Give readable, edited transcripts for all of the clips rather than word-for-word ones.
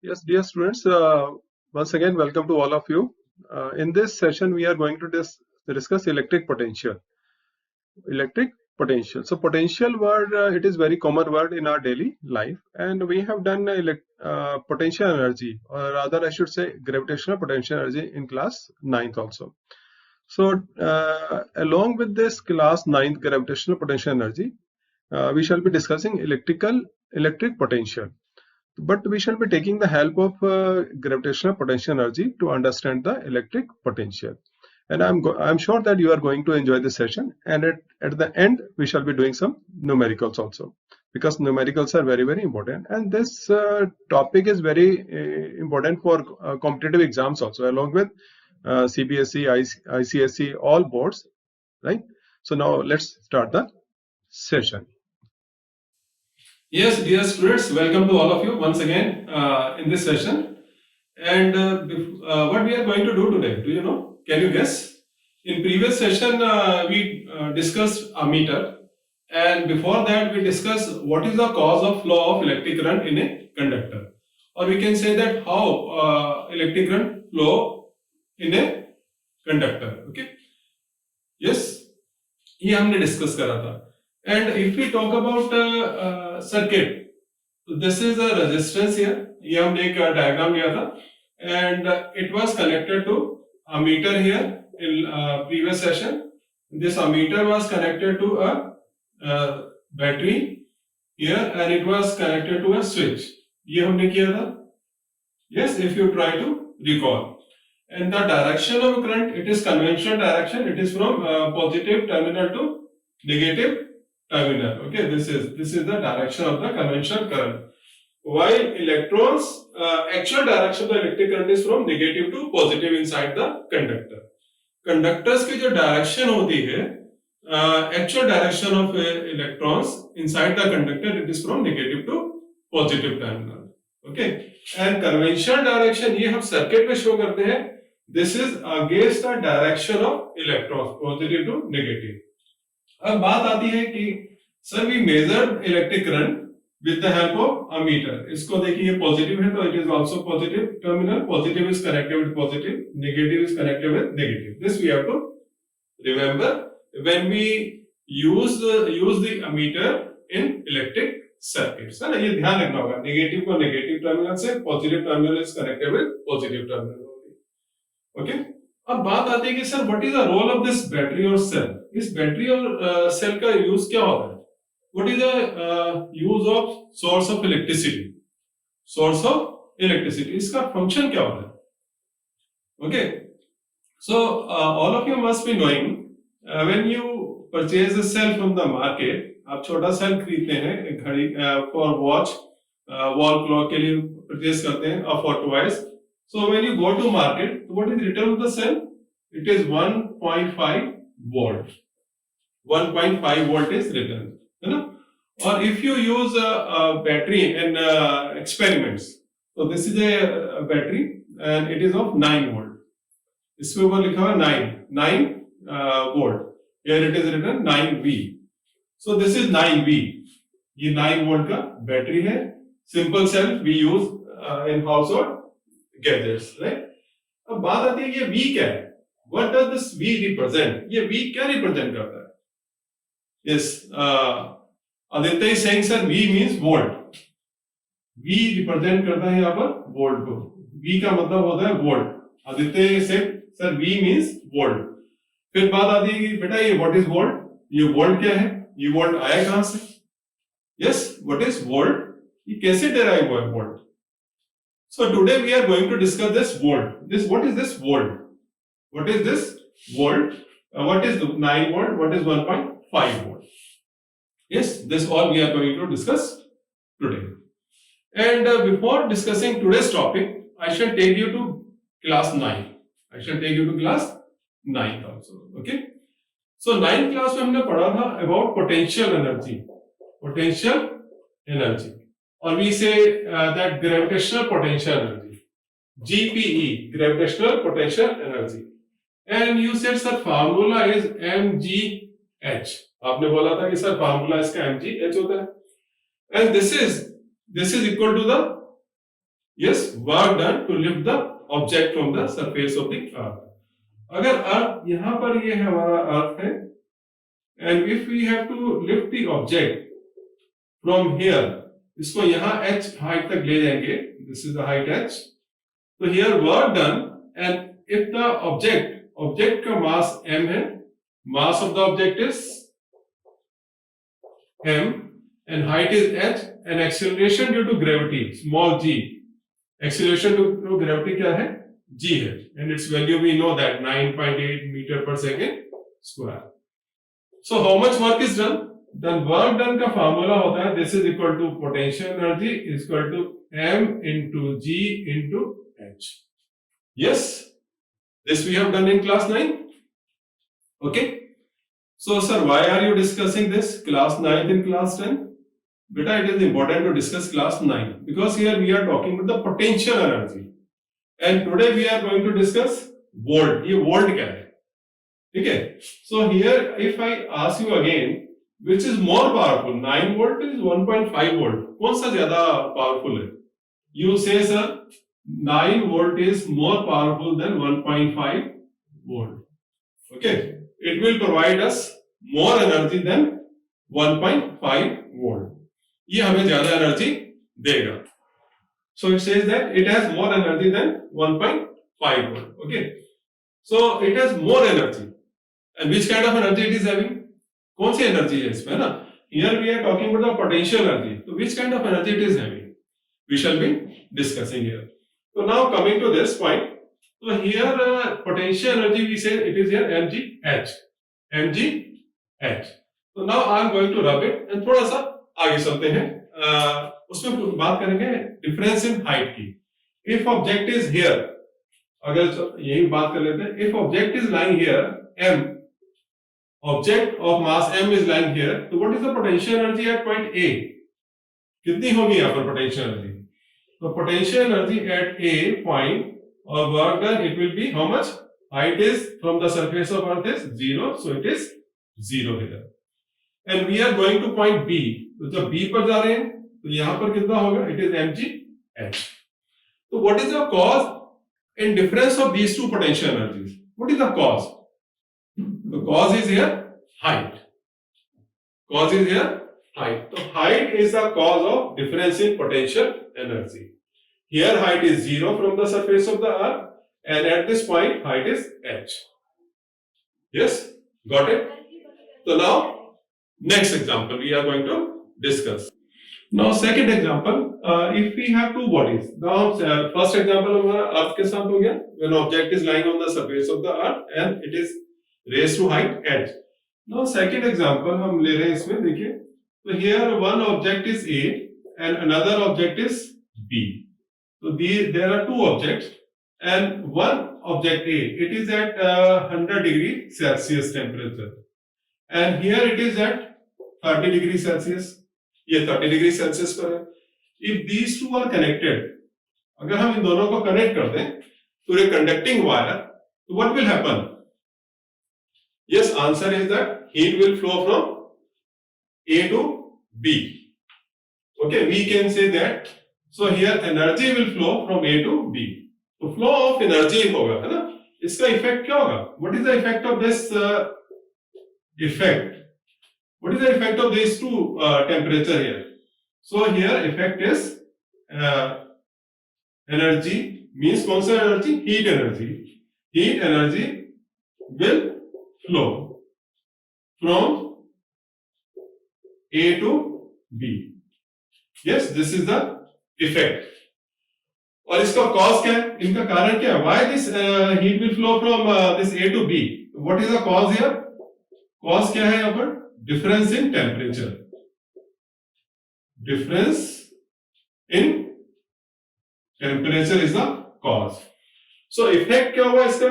Yes, dear students, once again, welcome to all of you. In this session, we are going to discuss electric potential. Electric potential. So, potential word, it is very common word in our daily life, and we have done potential energy, or rather, I should say, gravitational potential energy in class 9th also. So, along with this class 9th gravitational potential energy, we shall be discussing electric potential. But we shall be taking the help of gravitational potential energy to understand the electric potential. And I'm sure that you are going to enjoy this session. And at the end, we shall be doing some numericals also, because numericals are very, very important. And this topic is very important for competitive exams also, along with CBSE, ICSE, all boards, right? So now let's start the session. Yes, dear students, welcome to all of you once again in this session. And what we are going to do today, do you know? Can you guess? In previous session, we discussed a meter, and before that, we discussed what is the cause of flow of electric current in a conductor, or we can say that how electric current flow in a conductor. Okay? Yes, ये हमने discuss करा था. And if we talk about circuit, so this is a resistance here. ये हमने एक diagram लिया था, and it was connected to a meter here in previous session. This ammeter was connected to a battery here, and it was connected to a switch. ये हमने किया था. Yes, if you try to recall. And the direction of current, it is conventional direction. It is from positive terminal to negative terminal. Okay, this is the direction of the conventional current. While electrons, actual direction of the electric current is from negative to positive inside the conductor. Conductors की जो direction होती है, actual direction of electrons inside the conductor, it is from negative to positive terminal. Okay, and conventional direction ये हम circuit में show करते हैं. This is against the direction of electrons, positive to negative. अब बात आती है कि sir we measured electric current with the help of ammeter. इसको देखिए positive है तो it is also positive terminal. Positive is connected with positive, negative is connected with negative. This we have to remember when we use the ammeter in electric circuits. है ना, ये ध्यान रखना होगा. Negative को negative terminal से, positive terminal is connected with positive terminal. Okay, अब बात आती है कि sir what is the role of this battery और सेल. इस बैटरी और सेल का यूज क्या होता है? What is the use of source of electricity? Source of electricity, इसका फंक्शन क्या होता है? Okay, so all of you must be knowing when you purchase a cell from the market. आप छोटा सेल खरीदते हैं घड़ी फॉर वॉच, वॉल क्लॉक के लिए परचेज करते हैं, और for toys. So when you go to market, what is written on the cell? It is 1.5 volt. 1.5 volt is written, है ना? Or if you use a battery in experiments, so this is a battery and it is of 9 volt. इसके ऊपर लिखा हुआ 9 volt. Here it is written 9V. So this is 9V. ये 9 volt का battery है. Simple cell we use in household gadgets, right? अब बात आती है कि ये V क्या है? What does this V represent? ये V क्या रिप्रेजेंट करता है? Yes, Aditya is saying sir V means volt. V represent करता है यहाँ पर वोल्ट को. V का मतलब होता है वोल्ट. आदित्य से सर V means वोल्ट. फिर बात आती है कि बेटा ये what is volt? ये वोल्ट क्या है? ये वोल्ट आया कहां से? Yes, what is volt? ये कैसे derive हुआ है volt? So today we are going to discuss this volt. What is this volt? What is this volt? What is 9 volt? What is 1.5 volt? Yes, this all we are going to discuss today. And before discussing today's topic, I shall take you to class 9. I shall take you to class 9 also. Okay. So 9th class में हमने पढ़ा था about potential energy. Potential energy. Or we say that gravitational potential energy, GPE, gravitational potential energy. And you said sir formula is mgh. आपने बोला था कि sir formula इसका mgh होता है. And this is equal to the yes, work done to lift the object from the surface of the earth. अगर अर्थ यहां पर ये हमारा अर्थ है, and if we have to lift the object from here, इसको यहां h height तक ले जाएंगे, this is the height h, तो here work done, and if the object का mass m है, mass of the object is m and height is h, and acceleration due to gravity small g, acceleration due to gravity क्या है, g है, and its value we know that 9.8 meter per second square. So how much work is done? The work done का formula होता है, this is equal to potential energy is equal to m into g into h. Yes, this we have done in class 9. Okay, so sir, why are you discussing this class 9 in class 10? Beta, it is important to discuss class 9 because here we are talking about the potential energy, and today we are going to discuss volt. ये volt क्या है? ठीक है? So here if I ask you again, which is more powerful, 9 volt is 1.5 volt? कौन सा ज्यादा powerful है? You say sir, 9 volt is more powerful than 1.5 volt. Okay, it will provide us more energy than 1.5 volt. ये हमें ज्यादा energy देगा. So it says that it has more energy than 1.5 volt. Okay, so it has more energy, and which kind of energy it is having? कौन सी energy है इसमें ना? Here we are talking about the potential energy. So which kind of energy it is having? We shall be discussing here. So now coming to this point. So here potential energy we say it is here mgh. mgh. So now I am going to rub it and थोड़ा सा आगे चलते हैं, उसमें बात करेंगे difference in height की. If object is here, अगर यही बात कर लेते हैं, if object is lying here m, object of mass m is lying here, तो what is the potential energy at point a? कितनी होगी यहां पर पोटेंशियल एनर्जी? तो potential energy at a point और work done, it will be how much? Height is from the surface of earth is 0, so it is 0 here, and we are going to point b. तो जब b पर जा रहे हैं तो यहां पर कितना होगा? It is mgh. तो what is the cause in difference of these two potential energies? What is the cause? The cause is here height. Cause is here height. तो height is the cause of difference in potential energy. Here height is 0 from the surface of the earth, and at this point height is h. Yes, got it? So now next example we are going to discuss. Now second example, if we have two bodies. Now first example हमारा अर्थ के साथ हो गया, when object is lying on the surface of the earth and it is raised to height h. Now second example हम ले रहे हैं इसमें, देखिए, तो here one object is A and another object is B. So there are two objects and one object A, it is at 100 degree Celsius temperature, and here it is at 30 degree Celsius. ये 30 degree Celsius पर है. If these two are connected, अगर हम इन दोनों को connect कर दें to a conducting wire, so what will happen? Yes, answer is that heat will flow from A to B. Okay, we can say that. So here energy will flow from A to B. तो flow of energy होगा, है ना? इसका effect क्या होगा? What is the effect of this effect? What is the effect of these two temperature here? So here effect is energy, means कौन सा energy? Heat energy. Heat energy will flow from A to B. Yes, this is the effect. और इसका cause क्या है? इनका कारण क्या है? Why this heat will flow from this A to B? What is the cause here? Cause क्या है यहाँ पर? Difference in temperature. Difference in temperature is the cause. So effect क्या हुआ इसका?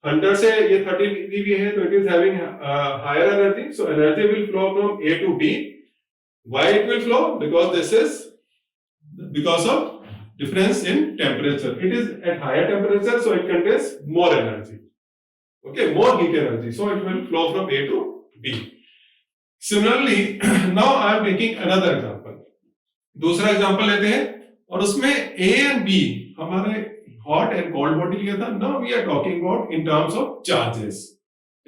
100 से ये 30 डिग्री है, तो it is having higher energy. So energy will flow from A to B. Why it will flow? Because this is because of difference in temperature. It is at higher temperature, so it contains more energy. Okay, more heat energy. So it will flow from A to B. Similarly, now I am taking another example. दूसरा example लेते हैं और उसमें A and B हमारे hot and cold body लिया था. Now we are talking about in terms of charges.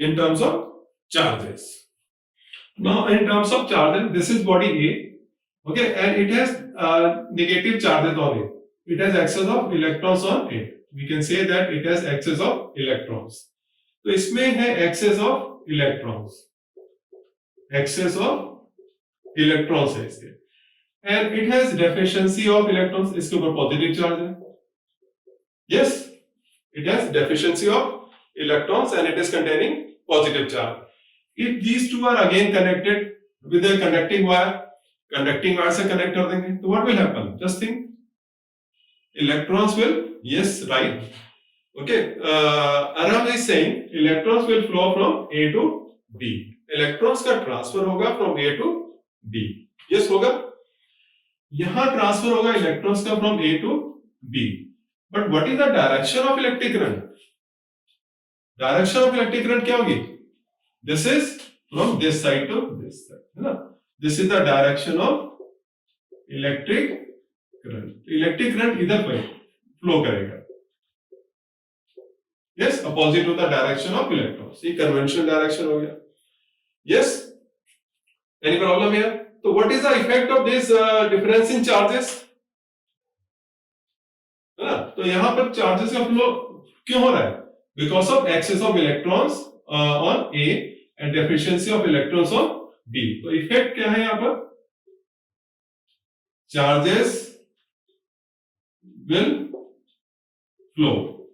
In terms of charges. Now, in terms of charges, this is body A, okay, and it has negative charges on it. It has excess of electrons on it. We can say that it has excess of electrons. तो इसमें है excess of electrons. Excess of electrons है इसके. And it has deficiency of electrons. इसके ऊपर positive charge है. Yes, it has deficiency of electrons and it is containing positive charge. If these two are again connected with a conducting wire से connect कर देंगे, तो what will happen? Just think. Electrons will, yes, right. Okay, Aram is saying electrons will flow from A to B. Electrons का transfer होगा from A to B. Yes होगा. यहाँ transfer होगा electrons का from A to B. But what is the direction of electric current? Direction of electric current क्या होगी? This is from this side to this side, है ना? This is the direction of electric current. Electric current इधर पे flow करेगा. Yes, opposite to the direction of electrons. ये conventional direction हो गया. Yes. Any problem here? So what is the effect of this difference in charges? है ना? तो यहाँ पर charges का flow क्यों हो रहा है? Because of excess of electrons on A and deficiency of electrons on B. तो effect क्या है यहाँ पर? Charges will flow.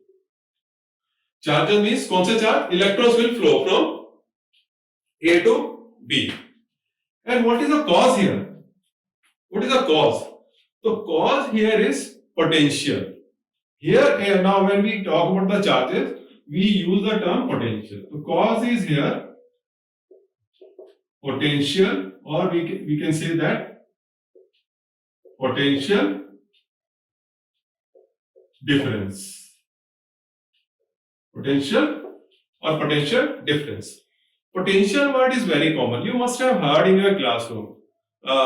Charges means कौन से charge? Electrons will flow from A to B. And what is the cause here? What is the cause? The cause here is potential. Here now when we talk about the charges, we use the term potential. The cause is here potential, or we can say that potential difference. Potential or potential difference. Potential word is very common. You must have heard in your classroom.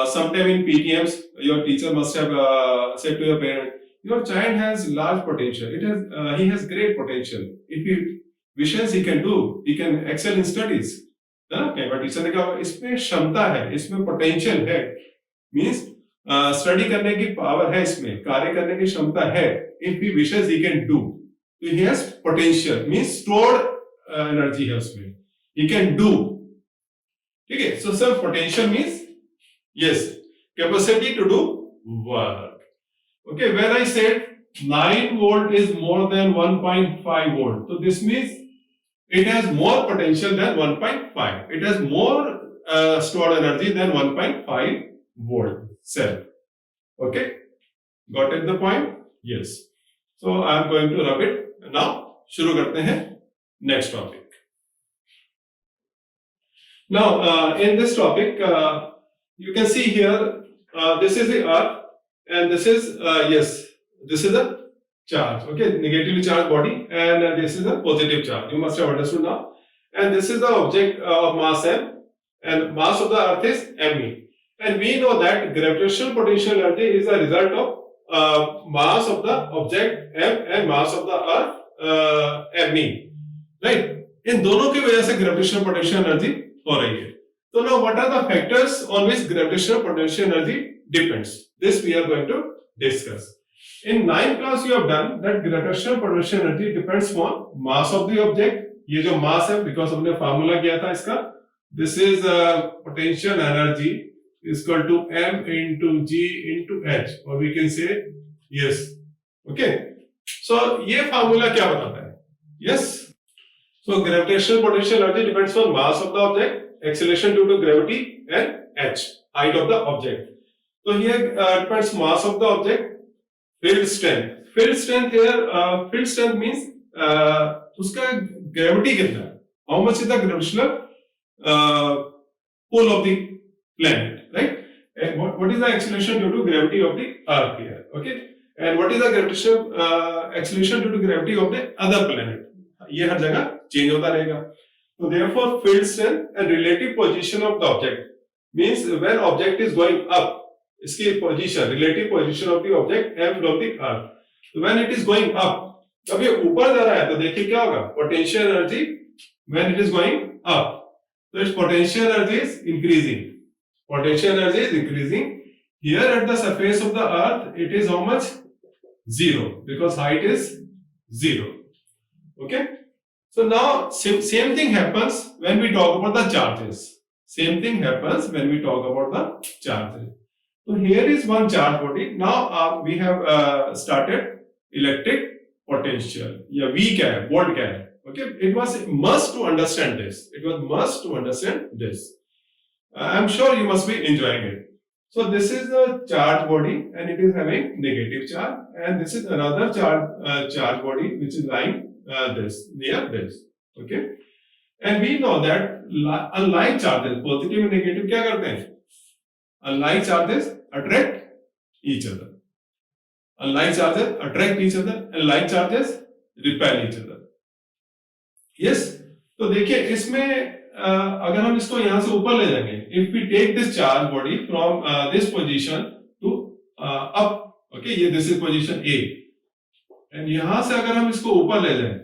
Sometime in PTMs, your teacher must have said to your parent, your child has large potential. He has great potential. If he wishes, he can do. He can excel in studies. है ना? कई बार teacher ने कहा इसमें क्षमता है, इसमें potential है. मीन्स स्टडी करने की पावर है, इसमें कार्य करने की क्षमता है. If he wishes, he can do. So he has potential. Means stored energy है उसमें. He can do. ठीक है? So sir, potential means yes, capacity to do work. Okay, when I said 9 volt is more than 1.5 volt, so this means it has more potential than 1.5. It has more stored energy than 1.5 volt cell. Okay, got it the point? Yes. So I am going to rub it. Now शुरू करते हैं next topic. Now in this topic you can see here this is the earth and this is this is a charge, okay, negatively charged body, and this is a positive charge. You must have understood now. And this is the object of mass m, and mass of the earth is me. And we know that gravitational potential energy is a result of mass of the object m and mass of the earth me, right? इन दोनों की वजह से gravitational potential energy हो रही है. So now what are the factors on which gravitational potential energy depends? This we are going to discuss. In 9th class you have done that gravitational potential energy depends on mass of the object. ये जो mass है, because हमने formula किया था इसका, this is potential energy is equal to m into g into h, or we can say yes. Okay. So ये formula क्या बताता है? Yes. So gravitational potential energy depends on mass of the object, acceleration due to gravity, and h, height of the object. So here depends mass of the object, field strength. Field strength here, field strength means उसका gravity कितना है? How much is the gravitational pull of the planet, right? And what is the acceleration due to gravity of the Earth here? Okay, and what is the gravitational acceleration due to gravity of the other planet? ये हर जगह change होता रहेगा. So therefore, field strength and relative position of the object means when object is going up, इसकी position, relative position of the object am from the earth. When it is going up, जब ये ऊपर जा रहा है तो देखिए क्या होगा, potential energy when it is going up, so its potential energy is increasing. Potential energy is increasing. Here at the surface of the earth, it is how much? 0, because height is 0. Okay. So now same thing happens when we talk about the charges. Same thing happens when we talk about the charges. So here is one charge body. Now we have started electric potential. Yeah, V क्या है, volt क्या है. Okay, it was must to understand this. It was must to understand this. I'm sure you must be enjoying it. So this is the charge body and it is having negative charge, and this is another charge body which is lying this near this. Okay, and we know that unlike charges, positive and negative क्या करते हैं? Unlike charges attract each other. Unlike charges attract each other, and like charges repel each other. Yes, तो देखिए इसमें अगर हम इसको यहां से ऊपर ले जाएंगे, if we take this charge body from this position to up, okay, ये this is position A, and यहां से अगर हम इसको ऊपर ले जाएं,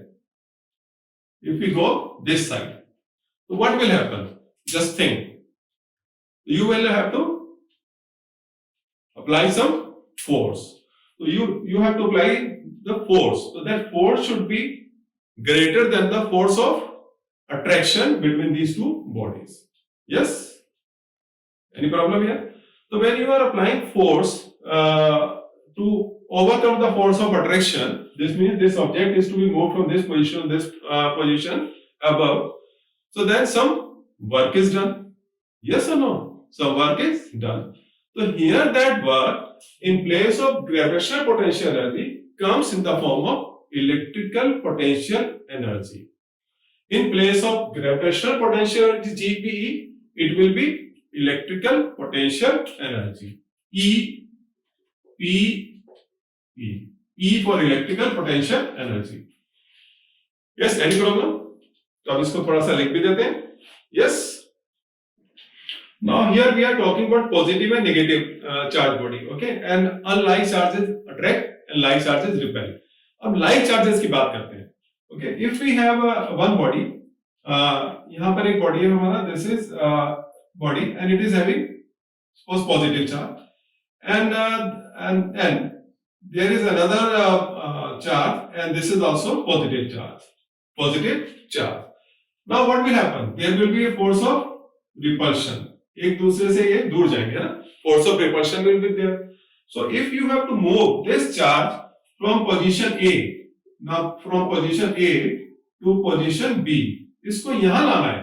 if we go this side, तो what will happen? Just think, you will have to apply some force. So you have to apply the force. So that force should be greater than the force of attraction between these two bodies. Yes? Any problem here? So when you are applying force to overcome the force of attraction, this means this object is to be moved from this position above. So then some work is done. Yes or no? Some work is done. So here that work in place of gravitational potential energy comes in the form of electrical potential energy. In place of gravitational potential energy GPE, it will be electrical potential energy. EPE. E for electrical potential energy. Yes, any problem? तो अब इसको थोड़ा सा लिख भी देते हैं. Yes. Now here we are talking about positive and negative charge body, okay, and unlike charges attract and like charges repel. अब like charges की बात करते हैं. Okay, if we have one body, यहाँ पर एक body है हमारा, this is body and it is having suppose positive charge, and there is another charge and this is also positive charge. Positive charge. Now what will happen? There will be a force of repulsion. एक दूसरे से ये दूर जाएंगे ना, force of repulsion will be there. So if you have to move this charge from position A, now from position A to position B, इसको यहाँ लाना है,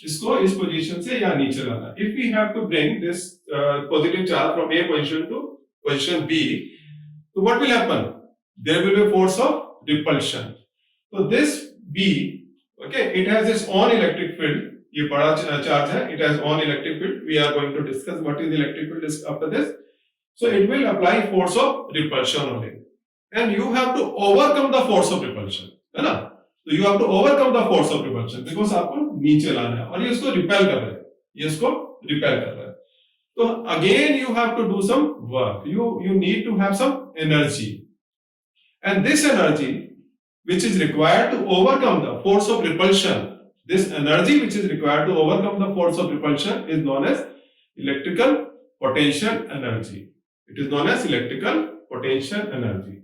इसको इस position से यहाँ नीचे लाना है. If we have to bring this positive charge from A position to position B, so what will happen? There will be a force of repulsion. So this B, okay, it has its own electric field. ये बड़ा charge है, it has own electric field. We are going to discuss what is electric field after this. So it will apply force of repulsion on it, and you have to overcome the force of repulsion, है ना? So you have to overcome the force of repulsion because आपको नीचे लाना है और ये इसको repel कर रहा है, ये इसको repel कर रहा है. So again you have to do some work. You need to have some energy, and this energy which is required to overcome the force of repulsion. This energy which is required to overcome the force of repulsion is known as electrical potential energy. It is known as electrical potential energy.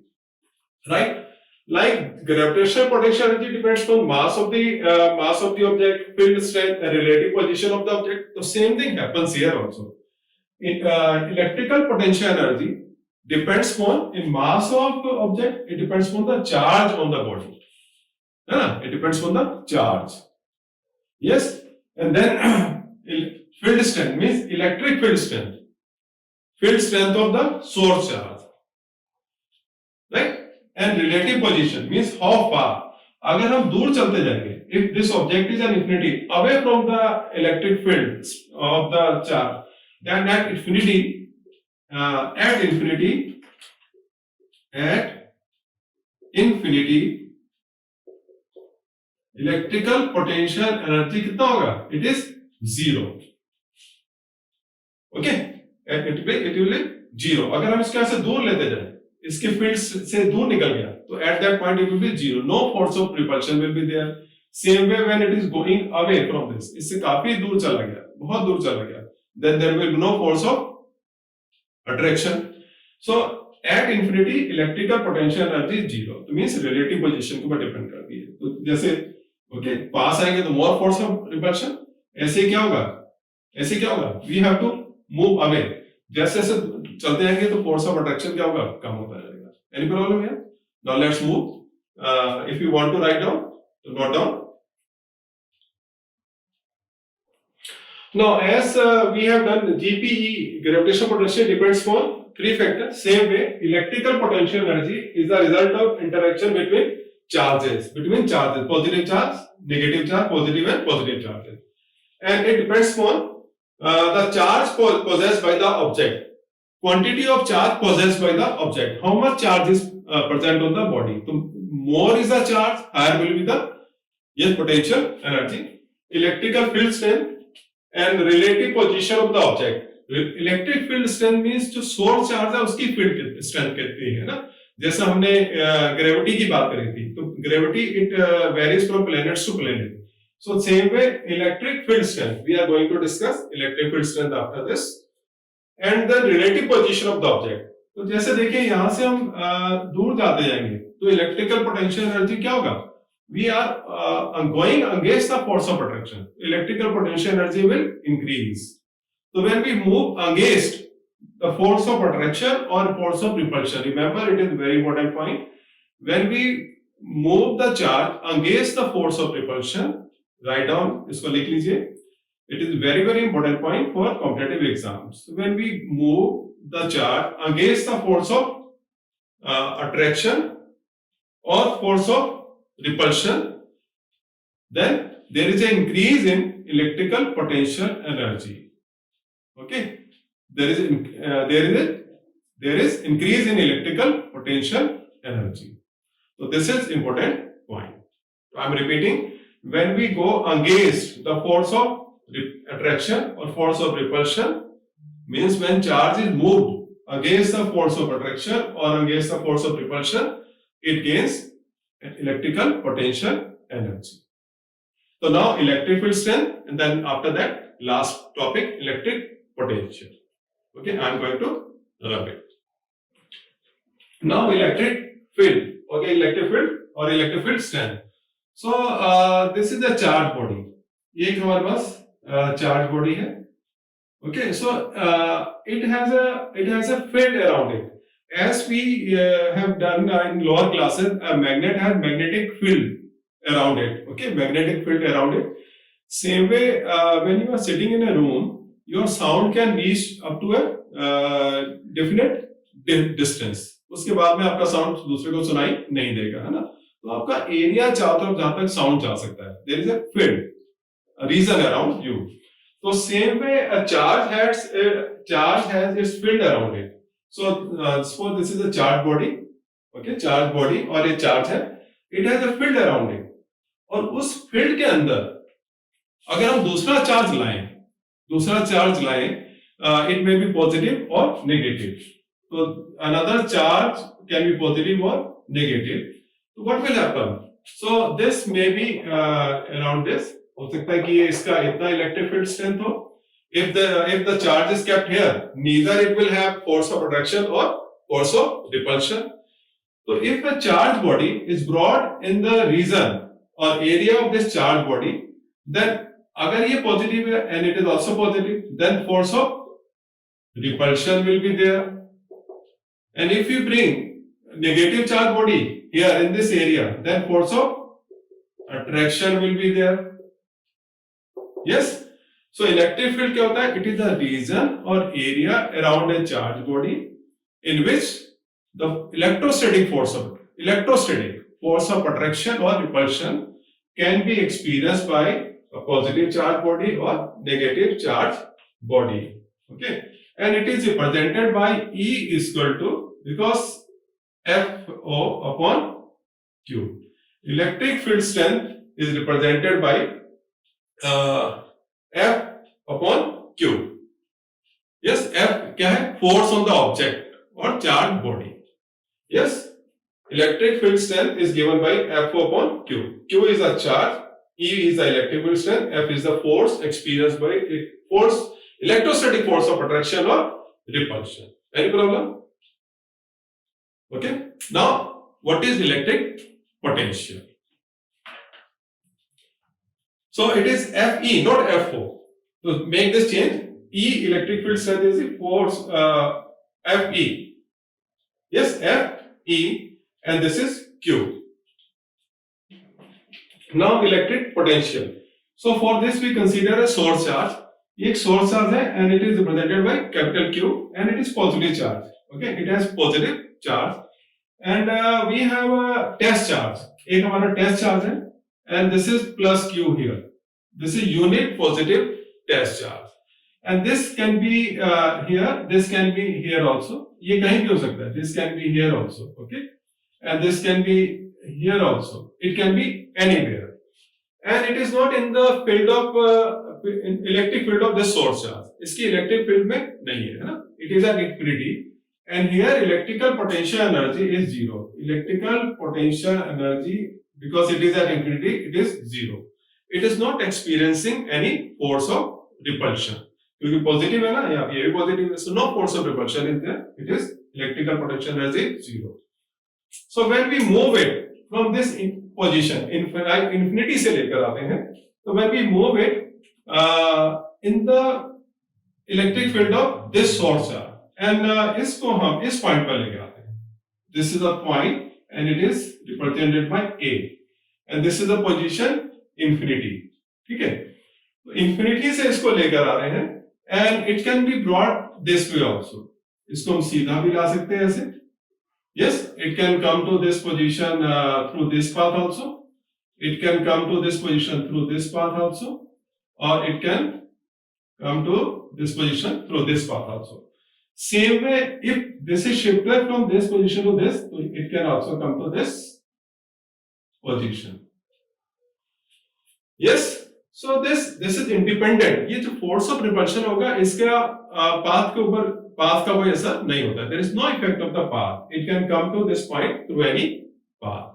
Right? Like gravitational potential energy depends on mass of the object, field strength, and relative position of the object. The same thing happens here also. Electrical potential energy depends on in mass of the object. It depends on the charge on the body. It depends on the charge. Yes, and then field strength means electric field strength of the source charge, right? And relative position means how far. अगर हम दूर चलते जाएंगे, if this object is an infinity away from the electric field of the charge, then at infinity, electrical potential energy कितना होगा? It is 0. Okay, and it will be 0. अगर हम इसके से दूर लेते जाए, इसके फील्ड से दूर निकल गया, तो at that point it will be 0. No force of repulsion will be there. Same way when it is going away from this, इससे काफी दूर चला गया, बहुत दूर चला गया, then there will be no force of attraction. So at infinity electrical potential energy is 0. तो means relative position के ऊपर डिपेंड करती है. तो जैसे ओके पास आएंगे तो more force of repulsion. ऐसे क्या होगा? ऐसे क्या होगा? We have to move away. जैसे जैसे चलते जाएंगे तो force of attraction क्या होगा? कम होता जाएगा. Any problem here? Now let's move. If you want to write down, to note down. Now, as we have done, GPE, gravitational potential, depends on 3 factors. Same way, electrical potential energy is the result of interaction between charges. Positive charge, negative charge, positive and positive charges. And it depends on the charge possessed by the object. Quantity of charge possessed by the object. How much charge is present on the body? So, more is the charge, higher will be the potential energy. Electrical field strength and relative position of the object. Electric field strength means जो source charge है उसकी field strength कहते हैं ना. जैसा हमने gravity की बात करी थी, तो gravity it varies from planets to planet. So same way electric field strength, we are going to discuss electric field strength after this, and the relative position of the object. तो जैसे देखिए यहाँ से हम दूर जाते जाएंगे तो electrical potential energy क्या होगा? We are going against the force of attraction. Electrical potential energy will increase. So when we move against the force of attraction or force of repulsion, remember it is a very important point. When we move the charge against the force of repulsion, write down, इसको लिख लीजिए. It is very important point for competitive exams. So when we move the charge against the force of attraction or force of repulsion, then there is an increase in electrical potential energy. Okay, there is increase in electrical potential energy. So this is important point. I am repeating, when we go against the force of attraction or force of repulsion, means when charge is moved against the force of attraction or against the force of repulsion, it gains electrical potential energy. So now electric field strength, and then after that last topic, electric potential. Okay, I am going to rub it. Now electric field. Okay, electric field or electric field strength. So this is the charge body. ये एक हमारे पास charge body है. Okay, so it has a field around it. As we have done in lower classes, a magnet has magnetic field around it. Okay, magnetic field around it. Same way, when you are sitting in a room, your sound can reach up to a definite distance. उसके बाद में आपका sound दूसरे को सुनाई नहीं देगा, है ना? तो आपका एरिया चारों तरफ जहां तक साउंड जा सकता है, there is a field, a region around you. So same way, a charge has its field around it. So suppose this is a charge body, okay, charge body और ये charge है, it has a field around it. और उस field के अंदर अगर हम दूसरा charge लाएं, it may be positive or negative. So another charge can be positive or negative. So what will happen? So this may be around this. हो सकता है कि ये इसका इतना electric field strength हो. If the charge is kept here, neither it will have force of attraction or force of repulsion. So if the charge body is brought in the region or area of this charge body, then अगर ये positive है and it is also positive, then force of repulsion will be there. And if you bring negative charge body here in this area, then force of attraction will be there. Yes. So electric field क्या होता है? It is a region or area around a charge body in which the electrostatic force of attraction or repulsion can be experienced by a positive charge body or negative charge body. Okay, and it is represented by E is equal to, because FO upon Q. Electric field strength is represented by F upon Q. Yes, F क्या है? Force on the object और charge body. Yes, electric field strength is given by F upon Q. Q is the charge, E is the electric field strength, F is the force experienced by force, electrostatic force of attraction or repulsion. Any problem? Okay. Now, what is electric potential? So it is Fe, not Fo. To make this change, E electric field strength is the force Fe. Yes, Fe, and this is Q. Now electric potential. So for this we consider a source charge. एक source charge है and it is represented by capital Q and it is positive charge. Okay, it has positive charge and we have a test charge. एक हमारा test charge है and this is plus Q here. This is unit positive test charge and this can be here, this can be here also. ये कहीं भी हो सकता है. This can be here also. Okay, and this can be here also. It can be anywhere. And it is not in the field of electric field of this source charge. इसकी electric field में नहीं है ना? It is at infinity. And here electrical potential energy is zero. Electrical potential energy, because it is at infinity, it is zero. It is not experiencing any force of repulsion. क्योंकि positive है ना, या ये भी positive है, so no force of repulsion is there. It is electrical potential energy zero. So when we move it from this position, infinity से लेकर आते हैं, तो when we move it in the electric field of this source charge, and इसको हम इस point पर लेकर आते हैं. This is a point and it is represented by A, and this is the position infinity. ठीक है? तो infinity से इसको लेकर आ रहे हैं, and it can be brought this way also. इसको हम सीधा भी ला सकते हैं ऐसे. Yes, it can come to this position through this path also. It can come to this position through this path also, or it can come to this position through this path also. Same way, if this is shifted from this position to this, so it can also come to this position. Yes, so this is independent. ये जो force of repulsion होगा, इसका path के ऊपर path का कोई असर नहीं होता. There is no effect of the path. It can come to this point through any path.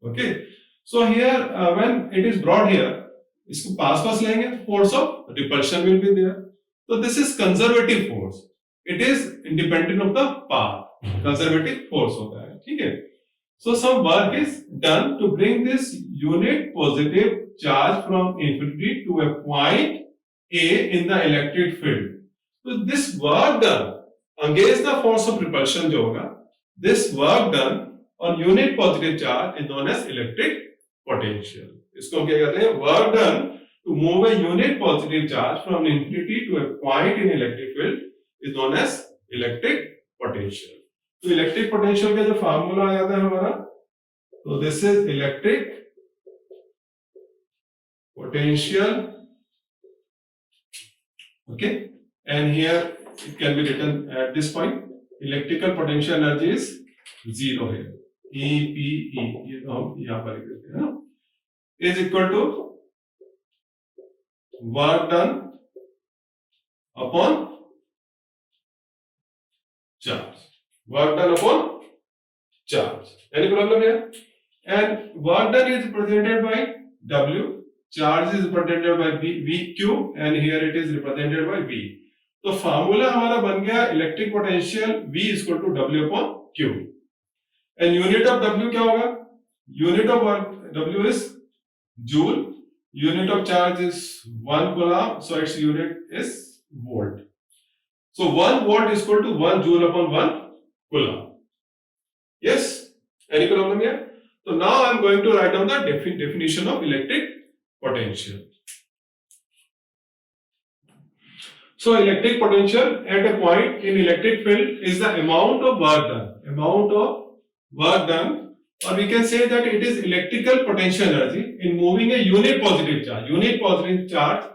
Okay. So here when it is brought here, इसको पास लेंगे, force of repulsion will be there. So this is conservative force. It is independent of the path. Conservative force होता है. ठीक है. So some work is done to bring this unit positive charge from infinity to a point A in the electric field. So this work done against the force of repulsion जो होगा, this work done on unit positive charge is known as electric potential. इसको हम क्या कहते हैं? Work done to move a unit positive charge from infinity to a point in electric field is known as electric potential. तो electric potential का जो formula आ जाता है हमारा, तो this is electric potential. Okay, and here it can be written at this point. Electrical potential energy is zero here. EPE, ये तो हम यहाँ पर लिख देते हैं ना, is equal to work done upon charge. Work done upon charge. Any problem here? And work done is represented by W. Charge is represented by VQ, and here it is represented by V. तो formula हमारा बन गया electric potential V equal to W upon Q. And unit of W क्या होगा? Unit of W is joule. Unit of charge is 1 coulomb, so it's unit is volt. So 1 volt is equal to 1 joule upon 1 coulomb. Yes, any problem here? So now I am going to write down the definition of electric potential. So electric potential at a point in electric field is the amount of work done. Amount of work done, or we can say that it is electrical potential energy in moving a unit positive charge. Unit positive charge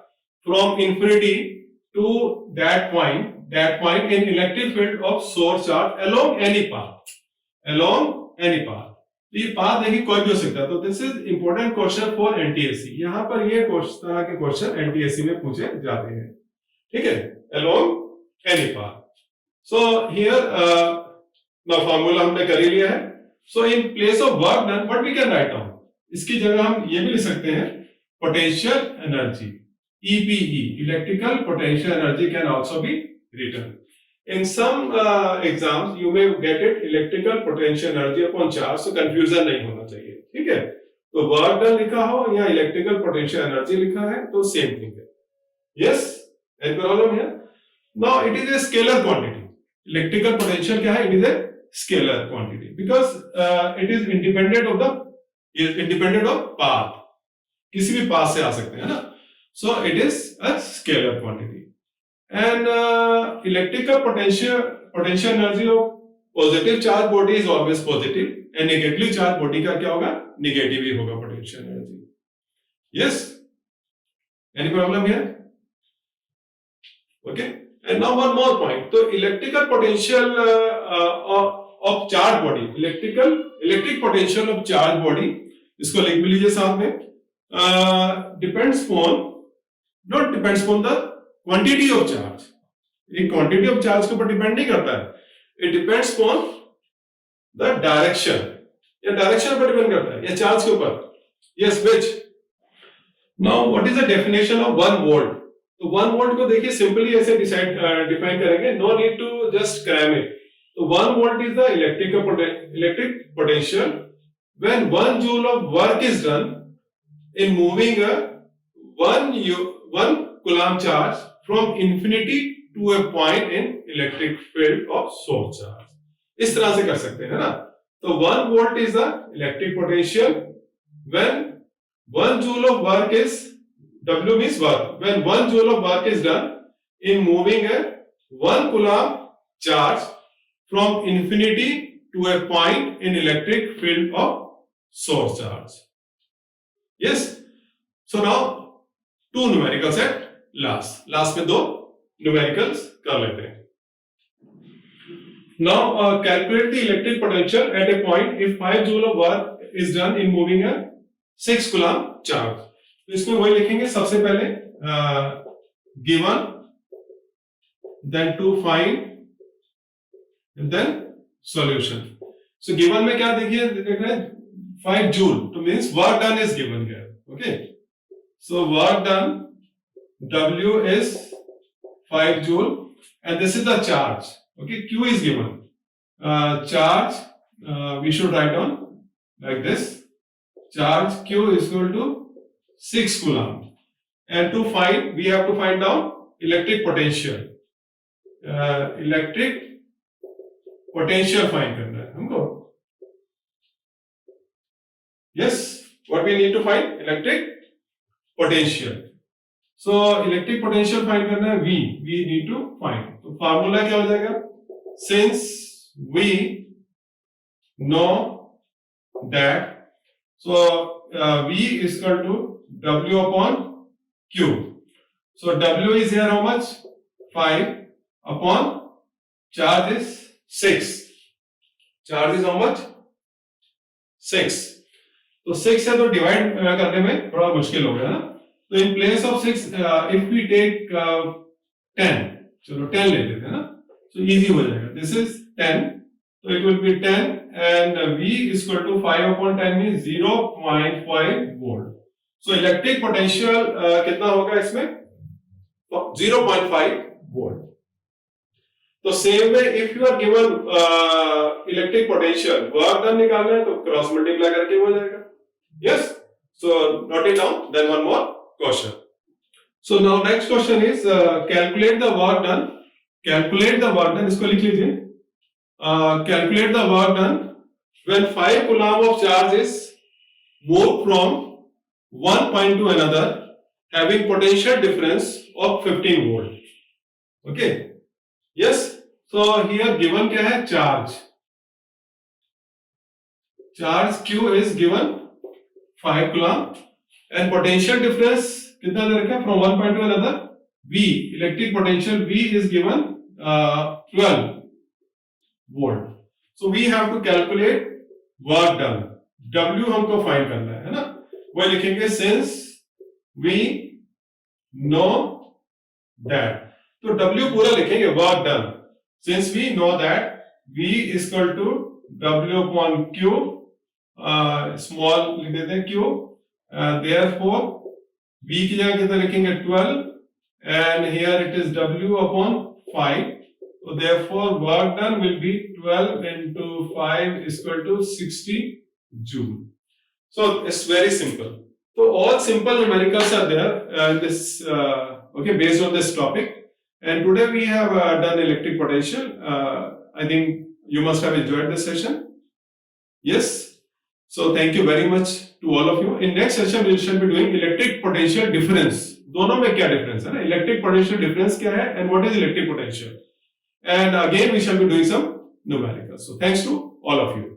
from infinity to that point in electric field of source charge along any path. Along any path. ये path देखिए कोई भी हो सकता है. तो this is important question for NTSC. यहाँ पर ये तरह के क्वेश्चन एनटीएससी में पूछे जाते हैं. ठीक है, along any path. So here ना फॉर्मूला हमने कर ही लिया है. So in place of work done what we can write down, इसकी जगह हम ये भी लिख सकते हैं potential energy, EPE, electrical potential energy can also be written. In some exams you may get it electrical potential energy upon charge, so confusion नहीं होना चाहिए. ठीक है, तो वर्क डन लिखा हो या इलेक्ट्रिकल पोटेंशियल एनर्जी लिखा है तो सेम थिंग है. Yes, any problem here? Now it is a scalar quantity. Electrical potential क्या है? It is a scalar quantity because it is independent of path. किसी भी पाथ से आ सकते हैं ना. So it is a scalar quantity. And electrical potential energy of positive charge body is always positive, and negatively charged body का क्या होगा? Negative ही होगा potential energy. Yes? Any problem here? Okay. And now one more point. तो electrical potential of charged body, electric potential of charged body, इसको लिख भी लीजिए साथ में. Not depends on the quantity of charge. ये क्वांटिटी ऑफ चार्ज के ऊपर डिपेंड नहीं करता है. It depends on the direction. या डायरेक्शन पर डिपेंड करता है या चार्ज के ऊपर. Yes, which. Now what is the definition of 1 volt? तो 1 वोल्ट को देखिए सिंपली ऐसे डिफाइन करेंगे. No need to just cram it. तो 1 volt is the electric potential when 1 joule of work is done in moving a 1 coulomb charge from infinity to a point in electric field of source charge. इस तरह से कर सकते हैं ना. तो 1 volt is the electric potential when 1 joule of work is, W means work, when 1 joule of work is done in moving a 1 coulomb charge from infinity to a point in electric field of source charge. Yes. So now two numericals at last में 2 numericals कर लेते हैं. Now calculate the electric potential at a point if 5 joule of work is done in moving a 6 coulomb charge. तो इसमें वही लिखेंगे सबसे पहले given, then to find and then solution. So given में क्या देखिए देख रहे हैं 5 joule, तो means work done is given here. Okay, so work done W is 5 joule and this is the charge. Okay, Q is given. Charge we should write down like this. Charge Q is equal to 6 coulomb. And to find, we have to find out electric potential. Electric potential find करना है हमको. Yes, what we need to find? Electric potential. So electric potential find करना है we need to find. तो formula क्या हो जाएगा? Since we know that, so V is equal to W upon Q. So W is here how much? 5 upon charge is 6. Charge is how much? 6. तो 6 है तो divide करने में थोड़ा मुश्किल हो गया ना. तो in place of 6 if we take 10, चलो 10 ले लेते हैं ना, so easy हो जाएगा. This is 10, so it will be 10 and V is equal to 5 upon 10 means 0.5 volt. So electric potential कितना होगा इसमें? 0.5 volt. तो same way if you are given electric potential work done निकालना है तो क्रॉस मल्टीप्लाई करके हो जाएगा. Yes, so note it down. Then one more question. So now next question is calculate the work done. Calculate the work done, इसको लिख लीजिए. Calculate the work done when 5 coulomb of charge is moved from one point to another having potential difference of 15 volt. Okay. Yes, so here given क्या है? Charge. Charge Q is given 5 coulomb and potential difference कितना दे रखा है? From one point to another. V, electric potential V is given 12 volt. So we have to calculate work done. W हमको find करना है ना? वही लिखेंगे since we know that. तो W पूरा लिखेंगे work done. since we know that V is equal to W upon Q, small लिख देते हैं Q, therefore V की जगह कितना लिखेंगे 12 and here it is W upon 5, so therefore work done will be 12 into 5 is equal to 60 joule. So it's very simple. So all simple numericals are there in this okay, based on this topic. And today we have done electric potential. I think you must have enjoyed this session. Yes. So thank you very much to all of you. In next session we shall be doing electric potential difference. दोनों में क्या difference है ना? Electric potential difference क्या है? And what is electric potential? And again we shall be doing some numericals. So thanks to all of you.